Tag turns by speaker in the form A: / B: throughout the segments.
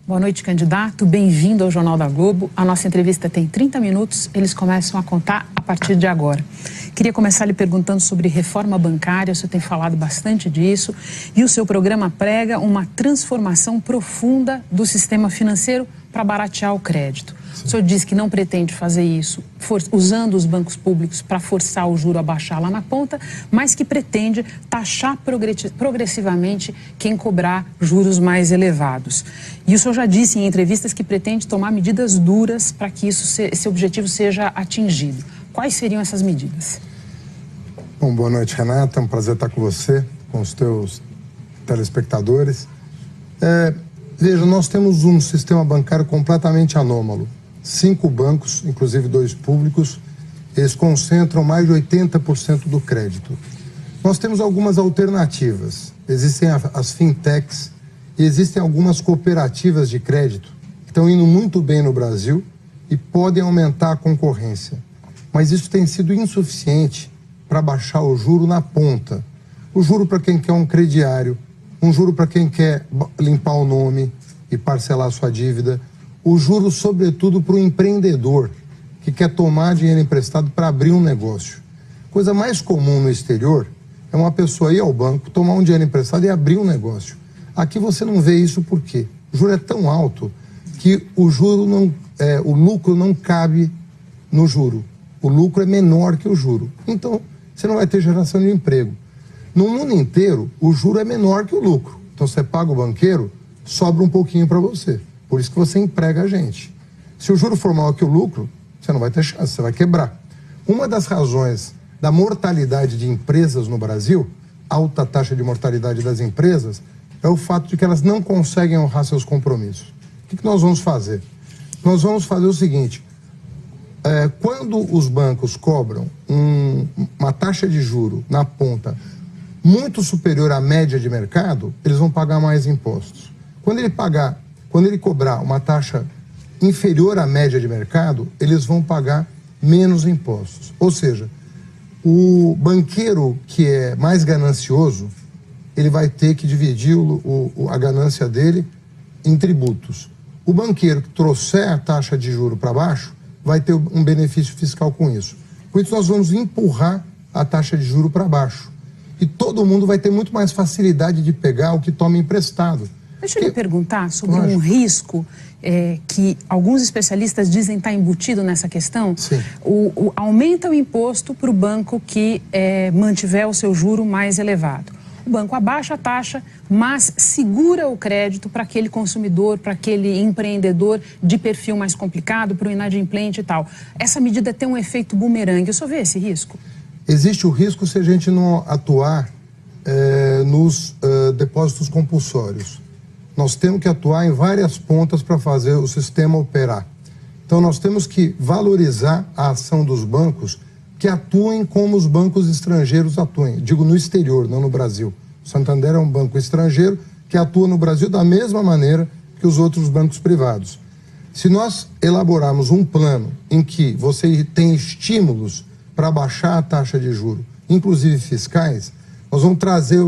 A: Boa noite, candidato. Bem-vindo ao Jornal da Globo. A nossa entrevista tem 30 minutos. Eles começam a contar a partir de agora. Queria começar lhe perguntando sobre reforma bancária. O senhor tem falado bastante disso. E o seu programa prega uma transformação profunda do sistema financeiro para baratear o crédito. Sim. O senhor diz que não pretende fazer isso usando os bancos públicos para forçar o juro a baixar lá na ponta, mas que pretende taxar progressivamente quem cobrar juros mais elevados. E o senhor já disse em entrevistas que pretende tomar medidas duras para que esse objetivo seja atingido. Quais seriam essas medidas?
B: Bom, boa noite, Renata. É um prazer estar com você, com os teus telespectadores. Veja, nós temos um sistema bancário completamente anômalo. 5 bancos, inclusive 2 públicos, eles concentram mais de 80% do crédito. Nós temos algumas alternativas. Existem as fintechs e existem algumas cooperativas de crédito que estão indo muito bem no Brasil e podem aumentar a concorrência. Mas isso tem sido insuficiente para baixar o juro na ponta. O juro para quem quer um crediário, um juro para quem quer limpar o nome e parcelar sua dívida, o juro, sobretudo, para o empreendedor que quer tomar dinheiro emprestado para abrir um negócio. Coisa mais comum no exterior é uma pessoa ir ao banco, tomar um dinheiro emprestado e abrir um negócio. Aqui você não vê isso por quê? O juro é tão alto que o lucro não cabe no juro. O lucro é menor que o juro. Então, você não vai ter geração de emprego. No mundo inteiro, o juro é menor que o lucro. Então, você paga o banqueiro, sobra um pouquinho para você. Por isso que você emprega a gente. Se o juro for maior que o lucro, você não vai ter chance, você vai quebrar. Uma das razões da mortalidade de empresas no Brasil, alta taxa de mortalidade das empresas, é o fato de que elas não conseguem honrar seus compromissos. O que nós vamos fazer? Nós vamos fazer o seguinte: quando os bancos cobram uma taxa de juro na ponta muito superior à média de mercado, eles vão pagar mais impostos. Quando ele cobrar uma taxa inferior à média de mercado, eles vão pagar menos impostos. Ou seja, o banqueiro que é mais ganancioso, ele vai ter que dividir a ganância dele em tributos. O banqueiro que trouxer a taxa de juro para baixo vai ter um benefício fiscal com isso. Por isso nós vamos empurrar a taxa de juro para baixo. E todo mundo vai ter muito mais facilidade de pegar o que toma emprestado.
A: Deixa eu lhe perguntar sobre um risco que alguns especialistas dizem estar embutido nessa questão.
B: Sim.
A: Aumenta o imposto para o banco que mantiver o seu juro mais elevado. O banco abaixa a taxa, mas segura o crédito para aquele consumidor, para aquele empreendedor de perfil mais complicado, para o inadimplente e tal. Essa medida tem um efeito bumerangue. O senhor vê esse risco?
B: Existe o risco se a gente não atuar nos depósitos compulsórios. Nós temos que atuar em várias pontas para fazer o sistema operar. Então, nós temos que valorizar a ação dos bancos que atuem como os bancos estrangeiros atuem. Digo, no exterior, não no Brasil. O Santander é um banco estrangeiro que atua no Brasil da mesma maneira que os outros bancos privados. Se nós elaborarmos um plano em que você tem estímulos para baixar a taxa de juros, inclusive fiscais, nós vamos trazer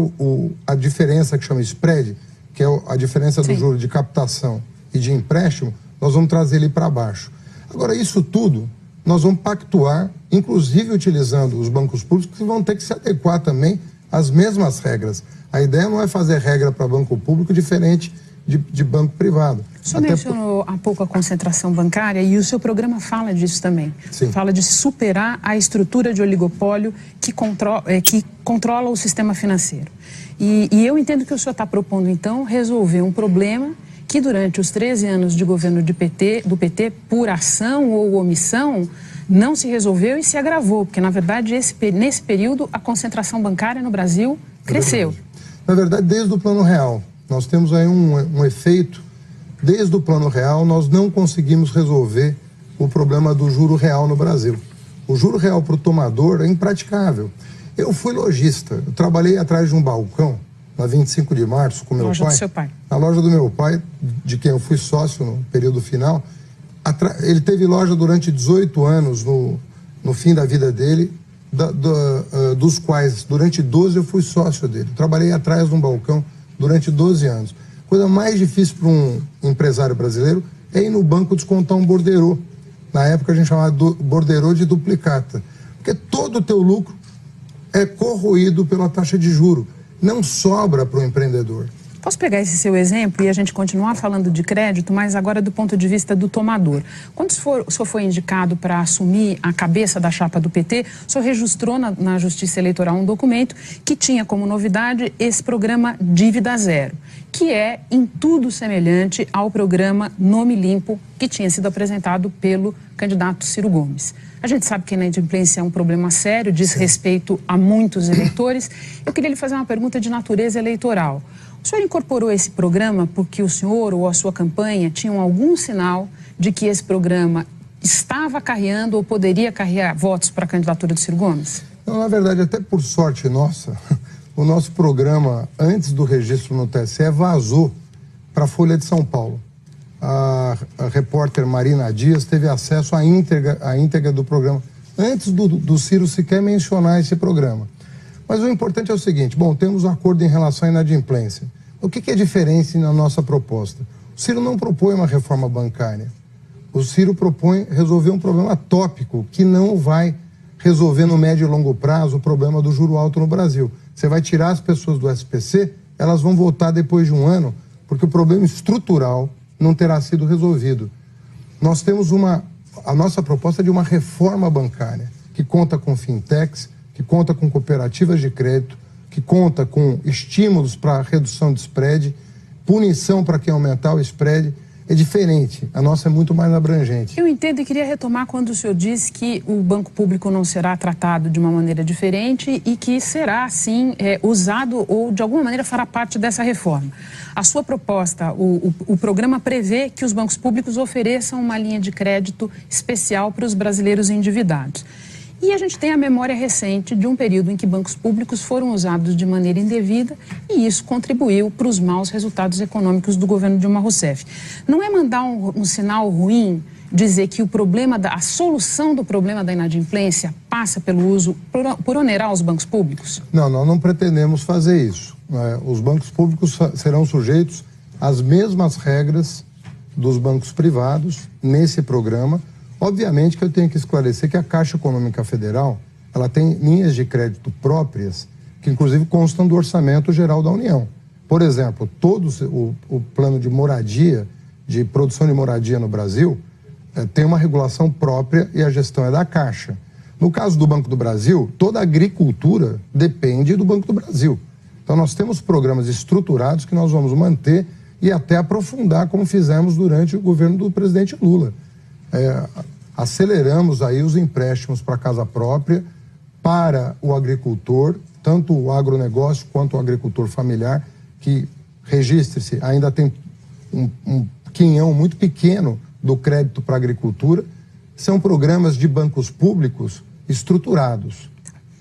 B: a diferença que chama spread, que é a diferença do juro de captação e de empréstimo, nós vamos trazer ele para baixo. Agora, isso tudo, nós vamos pactuar, inclusive utilizando os bancos públicos, que vão ter que se adequar também às mesmas regras. A ideia não é fazer regra para banco público diferente de banco privado.
A: O senhor mencionou há pouco a concentração bancária e o seu programa fala disso também.
B: Sim.
A: Fala de superar a estrutura de oligopólio que controla o sistema financeiro. E eu entendo que o senhor está propondo, então, resolver um problema que durante os 13 anos de governo do PT, por ação ou omissão, não se resolveu e se agravou, porque, na verdade, nesse período, a concentração bancária no Brasil cresceu.
B: Na verdade, desde o Plano Real, nós temos aí um efeito. Desde o Plano Real, nós não conseguimos resolver o problema do juro real no Brasil. O juro real para o tomador é impraticável. Eu fui lojista, eu trabalhei atrás de um balcão, na 25 de março, com meu pai.
A: Na loja do seu pai.
B: Na loja do meu pai, de quem eu fui sócio no período final. Ele teve loja durante 18 anos no fim da vida dele, dos quais, durante 12, eu fui sócio dele. Eu trabalhei atrás de um balcão durante 12 anos. A coisa mais difícil para um empresário brasileiro é ir no banco descontar um borderô. Na época a gente chamava borderô de duplicata. Porque todo o teu lucro é corroído pela taxa de juro. Não sobra para o empreendedor.
A: Posso pegar esse seu exemplo e a gente continuar falando de crédito, mas agora do ponto de vista do tomador. Quando o senhor foi indicado para assumir a cabeça da chapa do PT, o senhor registrou na Justiça Eleitoral um documento que tinha como novidade esse programa Dívida Zero, que é em tudo semelhante ao programa Nome Limpo que tinha sido apresentado pelo candidato Ciro Gomes. A gente sabe que a inadimplência é um problema sério, diz respeito a muitos eleitores. Eu queria lhe fazer uma pergunta de natureza eleitoral. O senhor incorporou esse programa porque o senhor ou a sua campanha tinham algum sinal de que esse programa estava acarreando ou poderia acarrear votos para a candidatura do Ciro Gomes?
B: Não, na verdade, até por sorte nossa, o nosso programa, antes do registro no TSE, vazou para a Folha de São Paulo. A repórter Marina Dias teve acesso à íntegra do programa, antes do Ciro sequer mencionar esse programa. Mas o importante é o seguinte, bom, temos um acordo em relação à inadimplência. O que é diferente na nossa proposta? O Ciro não propõe uma reforma bancária. O Ciro propõe resolver um problema tópico que não vai resolver no médio e longo prazo o problema do juro alto no Brasil. Você vai tirar as pessoas do SPC, elas vão voltar depois de um ano, porque o problema estrutural não terá sido resolvido. Nós temos a nossa proposta é de uma reforma bancária, que conta com fintechs, que conta com cooperativas de crédito, que conta com estímulos para redução de spread, punição para quem aumentar o spread. É diferente, a nossa é muito mais abrangente.
A: Eu entendo e queria retomar quando o senhor disse que o banco público não será tratado de uma maneira diferente e que será, sim, usado ou de alguma maneira fará parte dessa reforma. A sua proposta, o programa prevê que os bancos públicos ofereçam uma linha de crédito especial para os brasileiros endividados. E a gente tem a memória recente de um período em que bancos públicos foram usados de maneira indevida e isso contribuiu para os maus resultados econômicos do governo Dilma Rousseff. Não é mandar um sinal ruim dizer que a solução do problema da inadimplência passa pelo uso, por onerar os bancos públicos?
B: Não, nós não pretendemos fazer isso. Os bancos públicos serão sujeitos às mesmas regras dos bancos privados nesse programa. Obviamente que eu tenho que esclarecer que a Caixa Econômica Federal, ela tem linhas de crédito próprias, que inclusive constam do Orçamento Geral da União. Por exemplo, todo o plano de moradia, de produção de moradia no Brasil, tem uma regulação própria e a gestão é da Caixa. No caso do Banco do Brasil, toda a agricultura depende do Banco do Brasil. Então nós temos programas estruturados que nós vamos manter e até aprofundar como fizemos durante o governo do presidente Lula. Aceleramos aí os empréstimos para casa própria para o agricultor, tanto o agronegócio quanto o agricultor familiar, que, registre-se, ainda tem um quinhão muito pequeno do crédito para a agricultura. São programas de bancos públicos estruturados.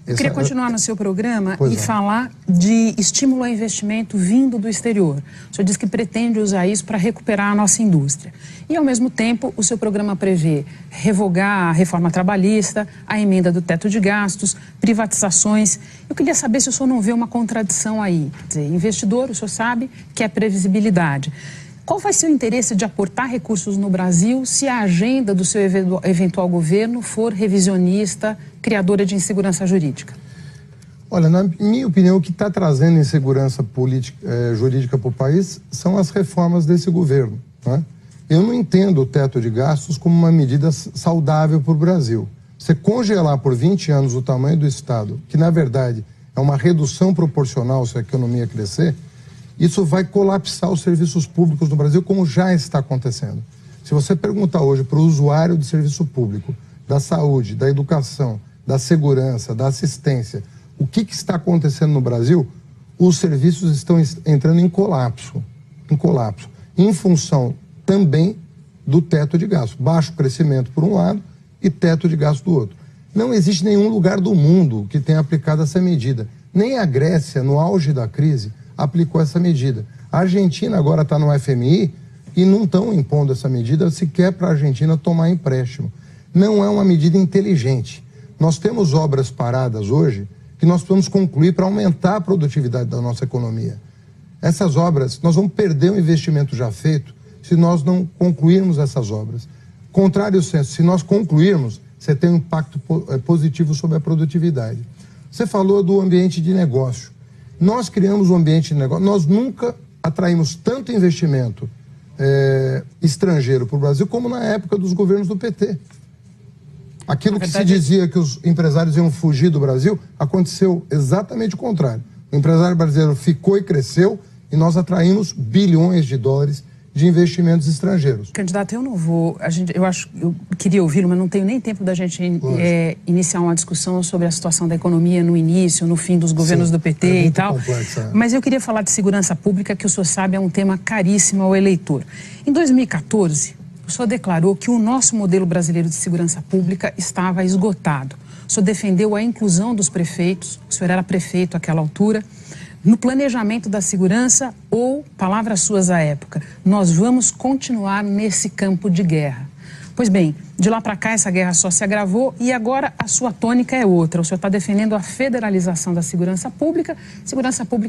A: Eu queria continuar no seu programa e falar de estímulo ao investimento vindo do exterior. O senhor diz que pretende usar isso para recuperar a nossa indústria. E, ao mesmo tempo, o seu programa prevê revogar a reforma trabalhista, a emenda do teto de gastos, privatizações. Eu queria saber se o senhor não vê uma contradição aí. Quer dizer, investidor, o senhor sabe que é previsibilidade. Qual vai ser o interesse de aportar recursos no Brasil se a agenda do seu eventual governo for revisionista, criadora de insegurança jurídica?
B: Olha, na minha opinião, o que está trazendo insegurança jurídica para o país são as reformas desse governo, né? Eu não entendo o teto de gastos como uma medida saudável para o Brasil. Você congelar por 20 anos o tamanho do Estado, que na verdade é uma redução proporcional se a economia crescer, isso vai colapsar os serviços públicos no Brasil, como já está acontecendo. Se você perguntar hoje para o usuário do serviço público, da saúde, da educação, da segurança, da assistência, o que está acontecendo no Brasil, os serviços estão entrando em colapso, em função também do teto de gasto. Baixo crescimento por um lado e teto de gasto do outro. Não existe nenhum lugar do mundo que tenha aplicado essa medida. Nem a Grécia, no auge da crise, aplicou essa medida. A Argentina agora está no FMI e não estão impondo essa medida sequer para a Argentina tomar empréstimo. Não é uma medida inteligente. Nós temos obras paradas hoje que nós precisamos concluir para aumentar a produtividade da nossa economia. Essas obras, nós vamos perder o investimento já feito se nós não concluirmos essas obras. Contrário senso, se nós concluirmos, você tem um impacto positivo sobre a produtividade. Você falou do ambiente de negócio. Nós criamos um ambiente de negócio, nós nunca atraímos tanto investimento estrangeiro para o Brasil como na época dos governos do PT. Aquilo que se dizia que os empresários iam fugir do Brasil, aconteceu exatamente o contrário. O empresário brasileiro ficou e cresceu e nós atraímos bilhões de dólares de investimentos estrangeiros.
A: Candidato, eu não vou... eu queria ouvi-lo, mas não tenho nem tempo da gente iniciar uma discussão sobre a situação da economia no início, no fim dos governos do PT e tal.
B: Complexa.
A: Mas eu queria falar de segurança pública, que o senhor sabe é um tema caríssimo ao eleitor. Em 2014... o senhor declarou que o nosso modelo brasileiro de segurança pública estava esgotado. O senhor defendeu a inclusão dos prefeitos, o senhor era prefeito àquela altura, no planejamento da segurança ou, palavras suas à época, nós vamos continuar nesse campo de guerra. Pois bem, de lá para cá essa guerra só se agravou e agora a sua tônica é outra. O senhor está defendendo a federalização da segurança pública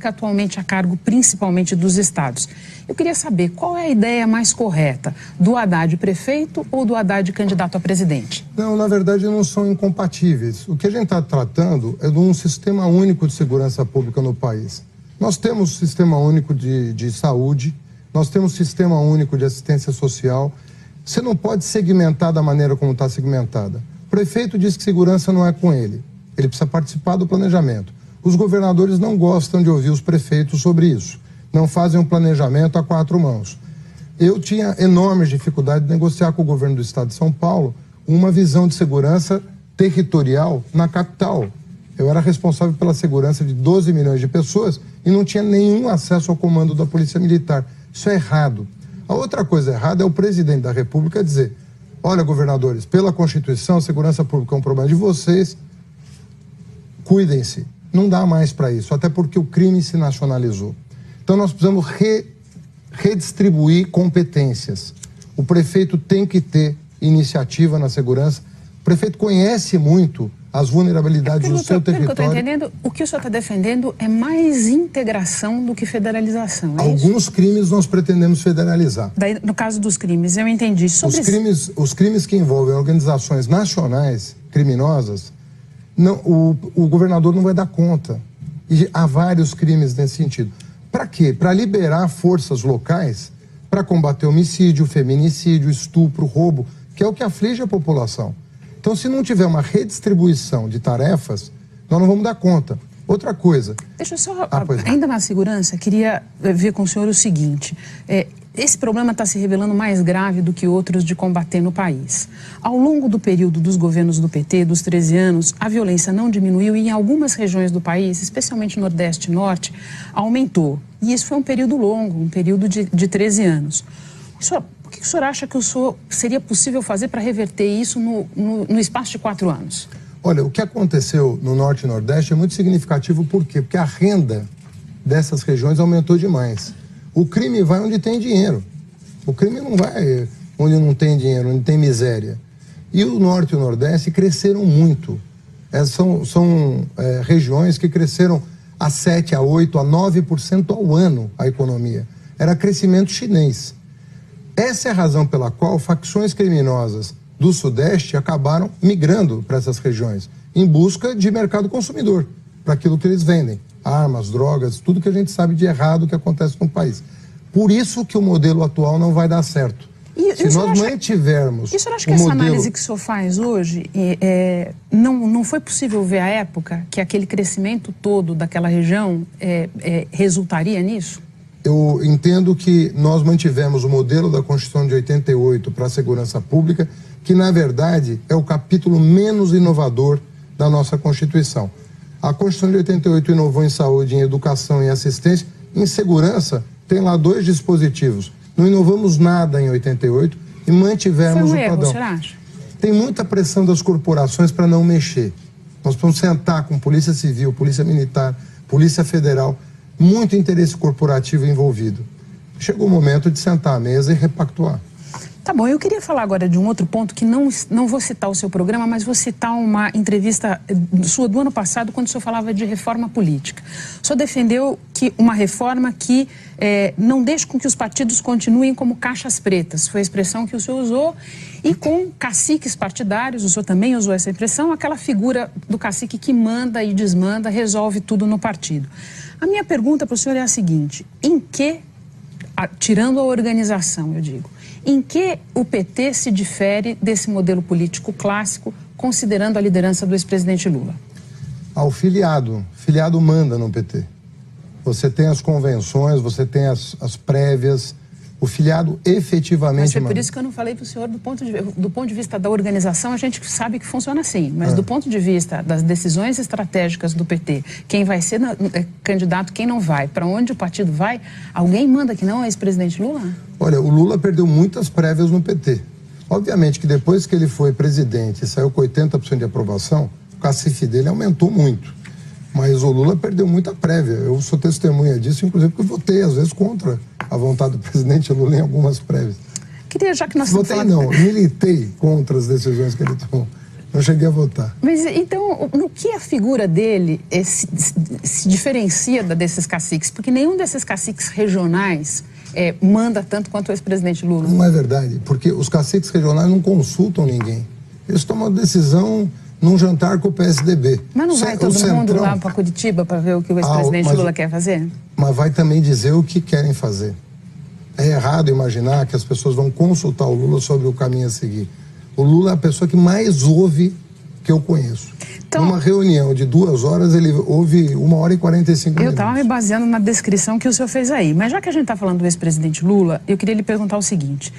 A: atualmente a cargo principalmente dos estados. Eu queria saber qual é a ideia mais correta, do Haddad prefeito ou do Haddad candidato a presidente?
B: Não, na verdade não são incompatíveis. O que a gente está tratando é de um sistema único de segurança pública no país. Nós temos sistema único de saúde, nós temos sistema único de assistência social. Você não pode segmentar da maneira como está segmentada. O prefeito diz que segurança não é com ele. Ele precisa participar do planejamento. Os governadores não gostam de ouvir os prefeitos sobre isso. Não fazem um planejamento a quatro mãos. Eu tinha enormes dificuldades de negociar com o governo do estado de São Paulo uma visão de segurança territorial na capital. Eu era responsável pela segurança de 12 milhões de pessoas e não tinha nenhum acesso ao comando da Polícia Militar. Isso é errado. A outra coisa errada é o presidente da República dizer: olha, governadores, pela Constituição, a segurança pública é um problema de vocês, cuidem-se. Não dá mais para isso, até porque o crime se nacionalizou. Então nós precisamos redistribuir competências. O prefeito tem que ter iniciativa na segurança. O prefeito conhece muito as vulnerabilidades do seu território.
A: Pelo que eu estou entendendo, o que o senhor está defendendo é mais integração do que federalização, é
B: Alguns
A: isso?
B: crimes nós pretendemos federalizar.
A: Daí, no caso dos crimes, eu entendi.
B: Os crimes que envolvem organizações nacionais criminosas, o governador não vai dar conta. E há vários crimes nesse sentido. Para quê? Para liberar forças locais para combater homicídio, feminicídio, estupro, roubo, que é o que aflige a população. Então, se não tiver uma redistribuição de tarefas, nós não vamos dar conta. Outra coisa...
A: Deixa eu só... ainda na segurança, queria ver com o senhor o seguinte. Esse problema está se revelando mais grave do que outros de combater no país. Ao longo do período dos governos do PT, dos 13 anos, a violência não diminuiu e em algumas regiões do país, especialmente Nordeste e Norte, aumentou. E isso foi um período longo, um período de 13 anos. O que o senhor acha que seria possível fazer para reverter isso no espaço de 4 anos?
B: Olha, o que aconteceu no Norte e Nordeste é muito significativo. Por quê? Porque a renda dessas regiões aumentou demais. O crime vai onde tem dinheiro. O crime não vai onde não tem dinheiro, onde tem miséria. E o Norte e o Nordeste cresceram muito. São regiões que cresceram a 7%, a 8%, a 9% ao ano a economia. Era crescimento chinês. Essa é a razão pela qual facções criminosas do Sudeste acabaram migrando para essas regiões, em busca de mercado consumidor, para aquilo que eles vendem. Armas, drogas, tudo que a gente sabe de errado que acontece no país. Por isso que o modelo atual não vai dar certo. Se nós mantivermos...
A: E o senhor acha que essa análise que o senhor faz hoje, não foi possível ver à época que aquele crescimento todo daquela região resultaria nisso?
B: Eu entendo que nós mantivemos o modelo da Constituição de 88 para a segurança pública, que, na verdade, é o capítulo menos inovador da nossa Constituição. A Constituição de 88 inovou em saúde, em educação, em assistência. Em segurança, tem lá 2 dispositivos. Não inovamos nada em 88 e mantivemos o padrão.
A: Foi um erro, você acha?
B: Tem muita pressão das corporações para não mexer. Nós vamos sentar com Polícia Civil, Polícia Militar, Polícia Federal, muito interesse corporativo envolvido. Chegou o momento de sentar à mesa e repactuar.
A: Tá bom, eu queria falar agora de um outro ponto que não vou citar o seu programa, mas vou citar uma entrevista sua do ano passado, quando o senhor falava de reforma política. O senhor defendeu que uma reforma que não deixe com que os partidos continuem como caixas pretas, foi a expressão que o senhor usou, e com caciques partidários, o senhor também usou essa expressão, aquela figura do cacique que manda e desmanda, resolve tudo no partido. A minha pergunta para o senhor é a seguinte: em que, tirando a organização, eu digo, em que o PT se difere desse modelo político clássico, considerando a liderança do ex-presidente Lula?
B: O filiado manda no PT. Você tem as convenções, você tem as prévias, o filiado efetivamente
A: Mas foi
B: manda.
A: por isso que eu não falei para o senhor do ponto de vista da organização, a gente sabe que funciona assim, mas do ponto de vista das decisões estratégicas do PT, quem vai ser candidato, quem não vai, para onde o partido vai, alguém manda que não é ex-presidente Lula?
B: Olha, o Lula perdeu muitas prévias no PT. Obviamente que depois que ele foi presidente e saiu com 80% de aprovação, o cacife dele aumentou muito. Mas o Lula perdeu muita prévia. Eu sou testemunha disso, inclusive porque eu votei, às vezes, contra a vontade do presidente Lula em algumas prévias.
A: Queria, já que nós
B: Votei não, militei contra as decisões que ele tomou. Não cheguei a votar.
A: Mas então, no que a figura dele se diferencia desses caciques? Porque nenhum desses caciques regionais manda tanto quanto o ex-presidente Lula.
B: Não é verdade, porque os caciques regionais não consultam ninguém. Eles tomam a decisão num jantar com o PSDB.
A: Mas não vai todo mundo lá para Curitiba para ver o que o ex-presidente Lula quer fazer?
B: Mas vai também dizer o que querem fazer. É errado imaginar que as pessoas vão consultar o Lula sobre o caminho a seguir. O Lula é a pessoa que mais ouve que eu conheço. Então, numa reunião de 2 horas, ele ouve 1h45 minutos.
A: Eu estava me baseando na descrição que o senhor fez aí. Mas já que a gente está falando do ex-presidente Lula, eu queria lhe perguntar o seguinte.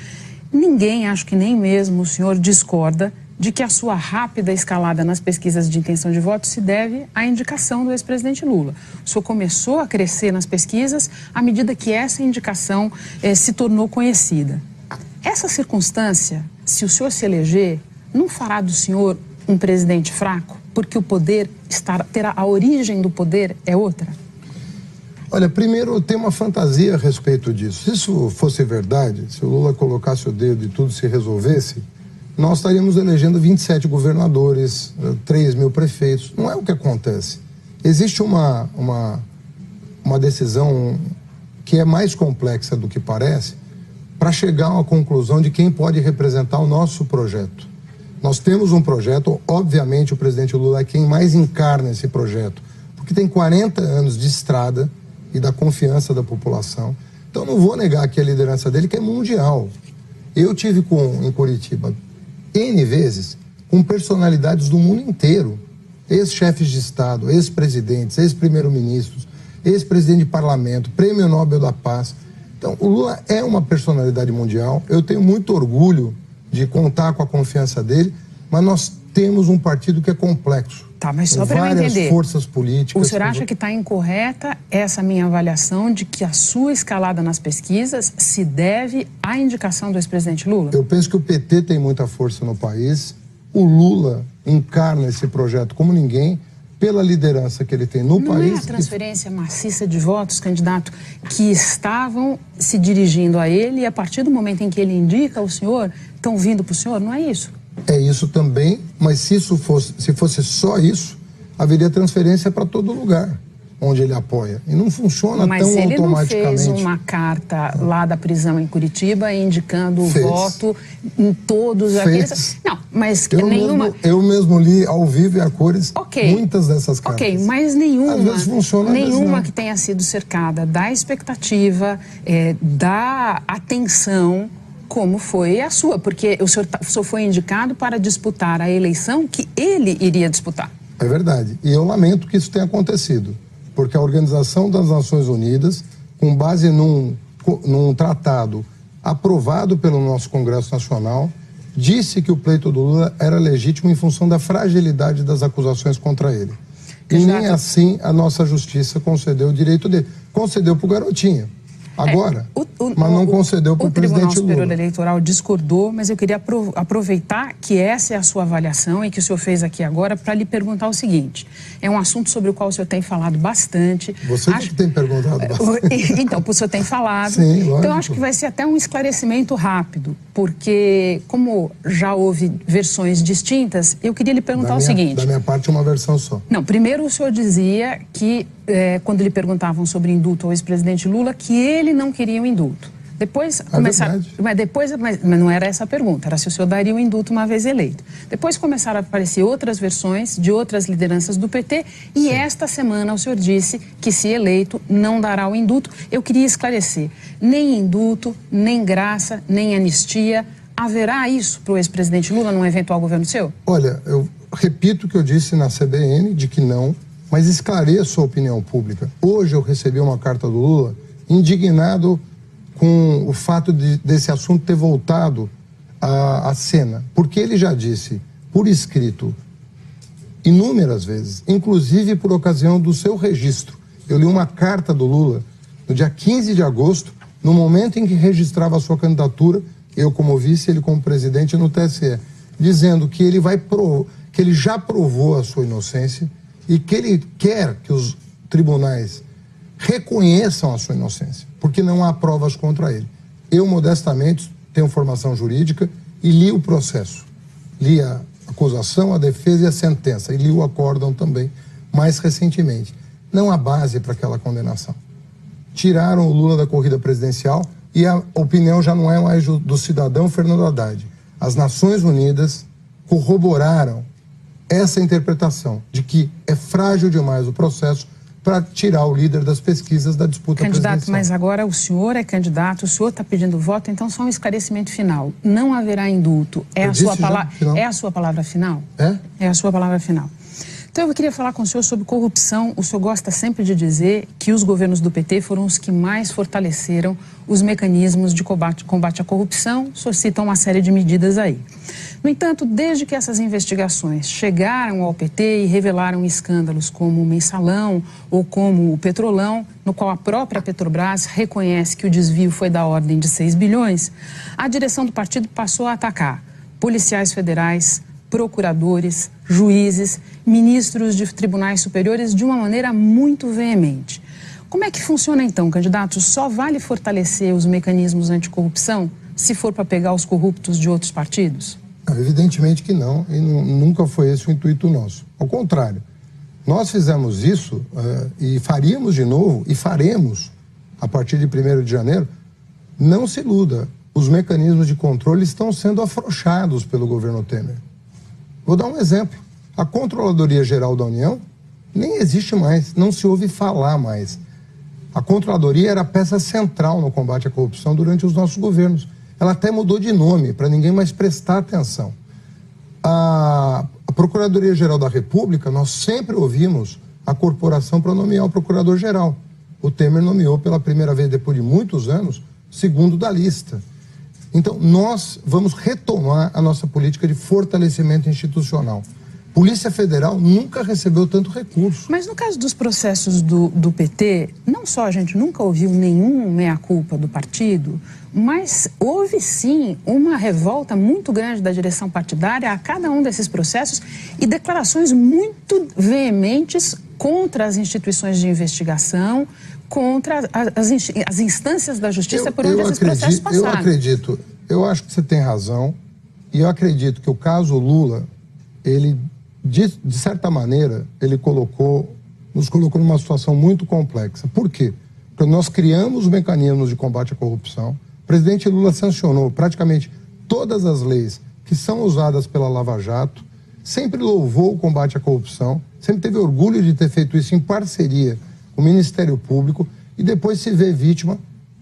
A: Ninguém, acho que nem mesmo o senhor, discorda de que a sua rápida escalada nas pesquisas de intenção de voto se deve à indicação do ex-presidente Lula. O senhor começou a crescer nas pesquisas à medida que essa indicação se tornou conhecida. Essa circunstância, se o senhor se eleger, não fará do senhor um presidente fraco? Porque o poder terá a origem do poder é outra?
B: Olha, primeiro tem uma fantasia a respeito disso. Se isso fosse verdade, se o Lula colocasse o dedo e tudo se resolvesse, nós estaríamos elegendo 27 governadores, 3 mil prefeitos. Não é o que acontece. Existe uma decisão que é mais complexa do que parece para chegar a uma conclusão de quem pode representar o nosso projeto. Nós temos um projeto, obviamente o presidente Lula é quem mais encarna esse projeto, porque tem 40 anos de estrada e da confiança da população. Então não vou negar que a liderança dele que é mundial. Eu tive em Curitiba N vezes com personalidades do mundo inteiro, ex-chefes de Estado, ex-presidentes, ex-primeiro-ministros, ex-presidente de parlamento, prêmio Nobel da Paz. Então, o Lula é uma personalidade mundial, eu tenho muito orgulho de contar com a confiança dele, mas nós temos um partido que é complexo.
A: Tá, mas só para eu entender,
B: várias forças políticas.
A: O senhor acha que está incorreta essa minha avaliação de que a sua escalada nas pesquisas se deve à indicação do ex-presidente Lula?
B: Eu penso que o PT tem muita força no país, o Lula encarna esse projeto como ninguém, pela liderança que ele tem no país.
A: Não é a transferência maciça de votos, candidato, que estavam se dirigindo a ele e a partir do momento em que ele indica o senhor, estão vindo para o senhor, não é isso?
B: É isso também, mas se fosse só isso, haveria transferência para todo lugar onde ele apoia. E não funciona tão automaticamente.
A: Mas ele não fez uma carta lá da prisão em Curitiba indicando o voto em todos aqueles... Não, mas nenhuma...
B: Eu mesmo li ao vivo e a cores muitas dessas cartas.
A: Ok, mas nenhuma,
B: às vezes funciona,
A: nenhuma que tenha sido cercada da expectativa, da atenção, como foi a sua, porque o senhor foi indicado para disputar a eleição que ele iria disputar.
B: É verdade, e eu lamento que isso tenha acontecido, porque a Organização das Nações Unidas, com base num tratado aprovado pelo nosso Congresso Nacional, disse que o pleito do Lula era legítimo em função da fragilidade das acusações contra ele. E nem assim a nossa justiça concedeu o direito dele. Concedeu para o Garotinha. agora, mas não concedeu para o presidente Lula.
A: O Tribunal Superior Eleitoral discordou, mas eu queria aproveitar que essa é a sua avaliação e que o senhor fez aqui agora para lhe perguntar o seguinte. É um assunto sobre o qual o senhor tem falado bastante.
B: Você que tem perguntado bastante.
A: Então, o senhor tem falado.
B: Sim, lógico.
A: Então, acho que vai ser até um esclarecimento rápido, porque como já houve versões distintas, eu queria lhe perguntar o seguinte.
B: Da minha parte, uma versão só.
A: Não, primeiro o senhor dizia que, quando lhe perguntavam sobre indulto ao ex-presidente Lula, que ele não queria o indulto. Depois começaram, mas não era essa a pergunta, era se o senhor daria o indulto uma vez eleito. Depois começaram a aparecer outras versões de outras lideranças do PT e sim, esta semana o senhor disse que, se eleito, não dará o indulto. Eu queria esclarecer, nem indulto, nem graça, nem anistia. Haverá isso para o ex-presidente Lula num eventual governo seu?
B: Olha, eu repito o que eu disse na CBN, de que não, mas esclareço a opinião pública. Hoje eu recebi uma carta do Lula indignado com o fato desse assunto ter voltado à cena. Porque ele já disse, por escrito, inúmeras vezes, inclusive por ocasião do seu registro. Eu li uma carta do Lula no dia 15 de agosto, no momento em que registrava a sua candidatura, eu como vice, ele como presidente no TSE, dizendo que ele já provou a sua inocência e que ele quer que os tribunais reconheçam a sua inocência, porque não há provas contra ele. Eu, modestamente, tenho formação jurídica e li o processo. Li a acusação, a defesa e a sentença. E li o acórdão também, mais recentemente. Não há base para aquela condenação. Tiraram o Lula da corrida presidencial e a opinião já não é mais do cidadão Fernando Haddad. As Nações Unidas corroboraram essa interpretação de que é frágil demais o processo para tirar o líder das pesquisas da disputa presidencial.
A: Candidato, mas agora o senhor é candidato, o senhor está pedindo voto, então só um esclarecimento final. Não haverá indulto. É a sua palavra final?
B: É?
A: É a sua palavra final. Então eu queria falar com o senhor sobre corrupção. O senhor gosta sempre de dizer que os governos do PT foram os que mais fortaleceram os mecanismos de combate à corrupção. O senhor cita uma série de medidas aí. No entanto, desde que essas investigações chegaram ao PT e revelaram escândalos como o Mensalão ou como o Petrolão, no qual a própria Petrobras reconhece que o desvio foi da ordem de 6 bilhões, a direção do partido passou a atacar policiais federais, procuradores, juízes, ministros de tribunais superiores de uma maneira muito veemente. Como é que funciona então, candidato? Só vale fortalecer os mecanismos anticorrupção se for para pegar os corruptos de outros partidos?
B: Evidentemente que não, e nunca foi esse o intuito nosso. Ao contrário, nós fizemos isso e faríamos de novo, e faremos a partir de 1º de janeiro. Não se iluda, os mecanismos de controle estão sendo afrouxados pelo governo Temer. Vou dar um exemplo. A Controladoria Geral da União nem existe mais, não se ouve falar mais. A Controladoria era a peça central no combate à corrupção durante os nossos governos. Ela até mudou de nome, para ninguém mais prestar atenção. A Procuradoria Geral da República, nós sempre ouvimos a corporação para nomear o Procurador-Geral. O Temer nomeou pela primeira vez, depois de muitos anos, segundo da lista. Então, nós vamos retomar a nossa política de fortalecimento institucional. Polícia Federal nunca recebeu tanto recurso.
A: Mas no caso dos processos do PT, não só a gente nunca ouviu nenhum meia-culpa do partido, mas houve sim uma revolta muito grande da direção partidária a cada um desses processos e declarações muito veementes contra as instituições de investigação, contra as instâncias da justiça por onde esses processos passaram.
B: Eu acho que você tem razão, e eu acredito que o caso Lula, ele, de certa maneira, ele nos colocou numa situação muito complexa. Por quê? Porque nós criamos mecanismos de combate à corrupção, o presidente Lula sancionou praticamente todas as leis que são usadas pela Lava Jato, sempre louvou o combate à corrupção, sempre teve orgulho de ter feito isso em parceria com o Ministério Público, e depois se vê vítima,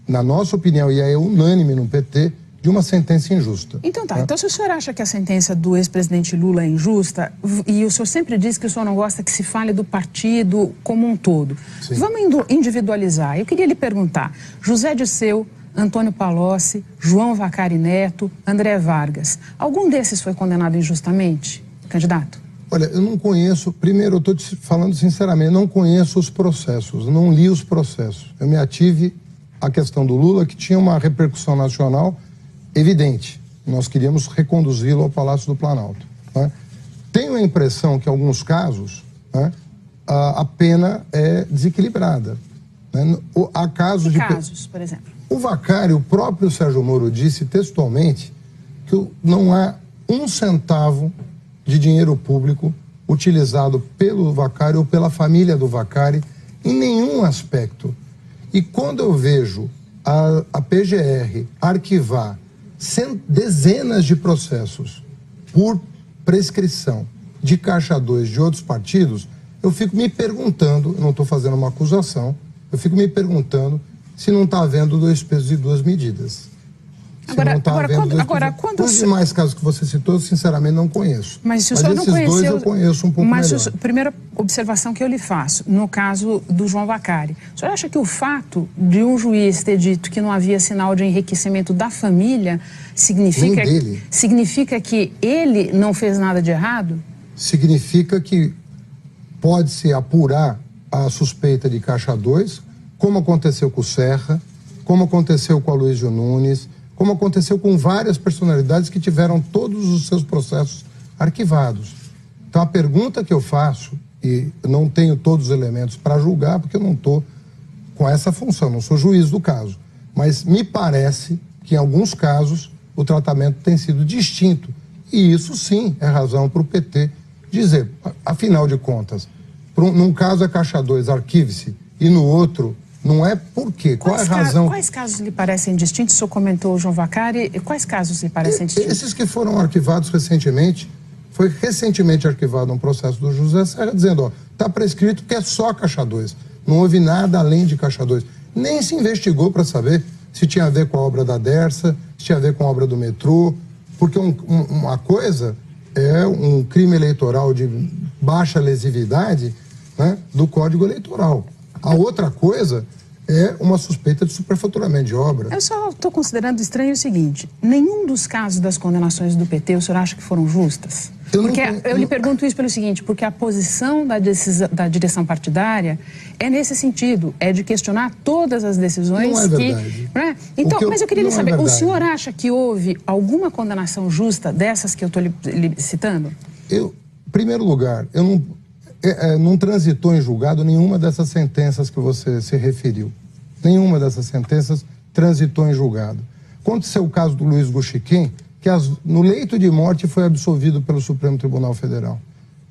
B: na nossa opinião, e é unânime no PT, de uma sentença injusta.
A: Então tá, então se o senhor acha que a sentença do ex-presidente Lula é injusta, e o senhor sempre diz que o senhor não gosta que se fale do partido como um todo, sim, vamos individualizar. Eu queria lhe perguntar, José Dirceu, Antônio Palocci, João Vacari Neto, André Vargas, algum desses foi condenado injustamente, candidato?
B: Olha, eu não conheço, primeiro eu estou te falando sinceramente, não conheço os processos, não li os processos. Eu me ative a questão do Lula, que tinha uma repercussão nacional evidente. Nós queríamos reconduzi-lo ao Palácio do Planalto. Né? Tenho a impressão que, em alguns casos, né, a pena é desequilibrada. Né? Há casos
A: casos, por exemplo?
B: O Vacari, o próprio Sérgio Moro disse textualmente que não há um centavo de dinheiro público utilizado pelo Vacari ou pela família do Vacari em nenhum aspecto. E quando eu vejo a PGR arquivar dezenas de processos por prescrição de Caixa 2 de outros partidos, eu fico me perguntando, eu não estou fazendo uma acusação, eu fico me perguntando se não está havendo dois pesos e duas medidas.
A: Quando
B: os demais casos que você citou, eu sinceramente não conheço.
A: Mas se o senhor não conheceu,
B: dois eu conheço um pouco melhor.
A: Mas primeira observação que eu lhe faço, no caso do João Vacari, o senhor acha que o fato de um juiz ter dito que não havia sinal de enriquecimento da família significa que ele não fez nada de errado?
B: Significa que pode-se apurar a suspeita de Caixa 2, como aconteceu com o Serra, como aconteceu com a Aloysio Nunes, como aconteceu com várias personalidades que tiveram todos os seus processos arquivados. Então, a pergunta que eu faço, e eu não tenho todos os elementos para julgar, porque eu não estou com essa função, não sou juiz do caso, mas me parece que, em alguns casos, o tratamento tem sido distinto. E isso, sim, é razão para o PT dizer, afinal de contas, num caso é Caixa 2, arquive-se, e no outro... Não é por quê? Qual é a razão?
A: Quais casos lhe parecem distintos? O senhor comentou o João Vacari. Quais casos lhe parecem distintos?
B: Esses que foram arquivados recentemente, foi recentemente arquivado um processo do José Serra dizendo, ó, está prescrito que é só Caixa 2. Não houve nada além de Caixa 2. Nem se investigou para saber se tinha a ver com a obra da Dersa, se tinha a ver com a obra do metrô, porque uma coisa é um crime eleitoral de baixa lesividade, né, do Código Eleitoral. A outra coisa é uma suspeita de superfaturamento de obra.
A: Eu só estou considerando estranho o seguinte, nenhum dos casos das condenações do PT o senhor acha que foram justas? Eu lhe pergunto isso pelo seguinte, porque a posição da direção partidária é nesse sentido, é de questionar todas as decisões
B: não é verdade.
A: Né? Então, mas eu queria lhe saber, o senhor acha que houve alguma condenação justa dessas que eu estou lhe citando?
B: Em primeiro lugar, eu não transitou em julgado nenhuma dessas sentenças que você se referiu. Nenhuma dessas sentenças transitou em julgado. Aconteceu o caso do Luiz Guxiquim, que no leito de morte foi absolvido pelo Supremo Tribunal Federal.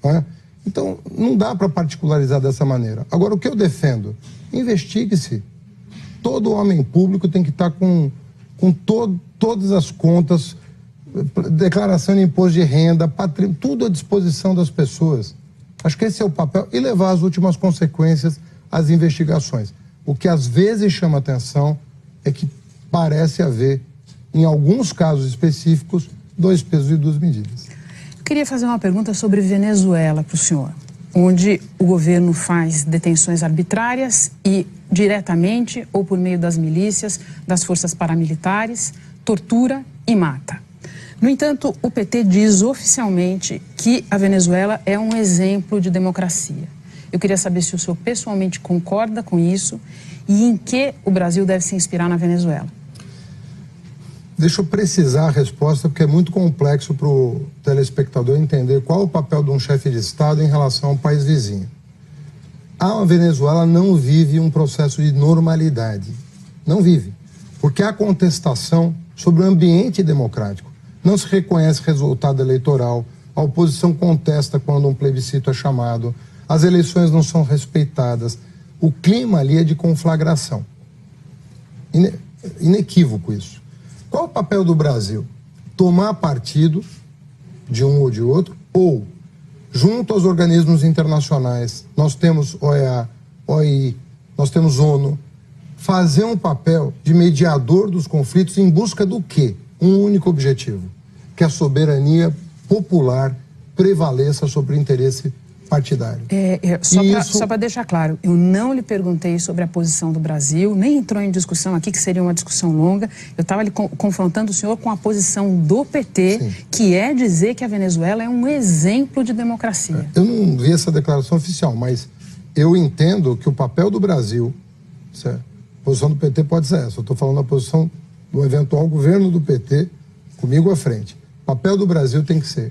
B: Né? Então, não dá para particularizar dessa maneira. Agora, o que eu defendo? Investigue-se. Todo homem público tem que estar com todas as contas, declaração de imposto de renda, patrimônio, tudo à disposição das pessoas. Acho que esse é o papel, e levar as últimas consequências às investigações. O que às vezes chama atenção é que parece haver, em alguns casos específicos, dois pesos e duas medidas.
A: Eu queria fazer uma pergunta sobre Venezuela para o senhor, onde o governo faz detenções arbitrárias e diretamente ou por meio das milícias, das forças paramilitares, tortura e mata. No entanto, o PT diz oficialmente que a Venezuela é um exemplo de democracia. Eu queria saber se o senhor pessoalmente concorda com isso e em que o Brasil deve se inspirar na Venezuela.
B: Deixa eu precisar a resposta, porque é muito complexo para o telespectador entender qual é o papel de um chefe de Estado em relação ao país vizinho. A Venezuela não vive um processo de normalidade. Não vive. Porque há contestação sobre o ambiente democrático. Não se reconhece resultado eleitoral, a oposição contesta quando um plebiscito é chamado, as eleições não são respeitadas. O clima ali é de conflagração. Inequívoco isso. Qual o papel do Brasil? Tomar partido de um ou de outro, ou, junto aos organismos internacionais, nós temos OEA, OI, nós temos ONU, fazer um papel de mediador dos conflitos em busca do quê? Um único objetivo, que a soberania popular prevaleça sobre o interesse partidário.
A: Só para deixar claro, eu não lhe perguntei sobre a posição do Brasil, nem entrou em discussão aqui, que seria uma discussão longa. Eu estava confrontando o senhor com a posição do PT, sim, que é dizer que a Venezuela é um exemplo de democracia.
B: Eu não vi essa declaração oficial, mas eu entendo que o papel do Brasil, certo? O posição do PT pode ser essa. Eu estou falando da posição do eventual governo do PT, comigo à frente. O papel do Brasil tem que ser,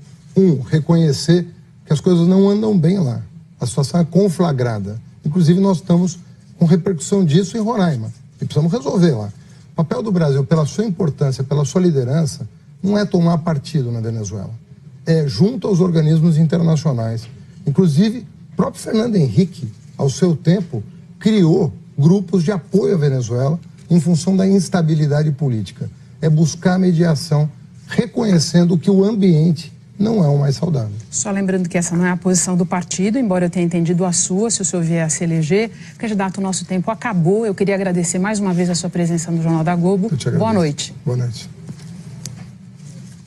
B: reconhecer que as coisas não andam bem lá. A situação é conflagrada. Inclusive, nós estamos com repercussão disso em Roraima. E precisamos resolver lá. O papel do Brasil, pela sua importância, pela sua liderança, não é tomar partido na Venezuela. É junto aos organismos internacionais. Inclusive, o próprio Fernando Henrique, ao seu tempo, criou grupos de apoio à Venezuela em função da instabilidade política. É buscar a mediação, reconhecendo que o ambiente não é o mais saudável.
A: Só lembrando que essa não é a posição do partido, embora eu tenha entendido a sua, se o senhor vier a se eleger. Candidato, o nosso tempo acabou. Eu queria agradecer mais uma vez a sua presença no Jornal da Globo.
B: Eu te agradeço.
A: Boa noite.
B: Boa noite.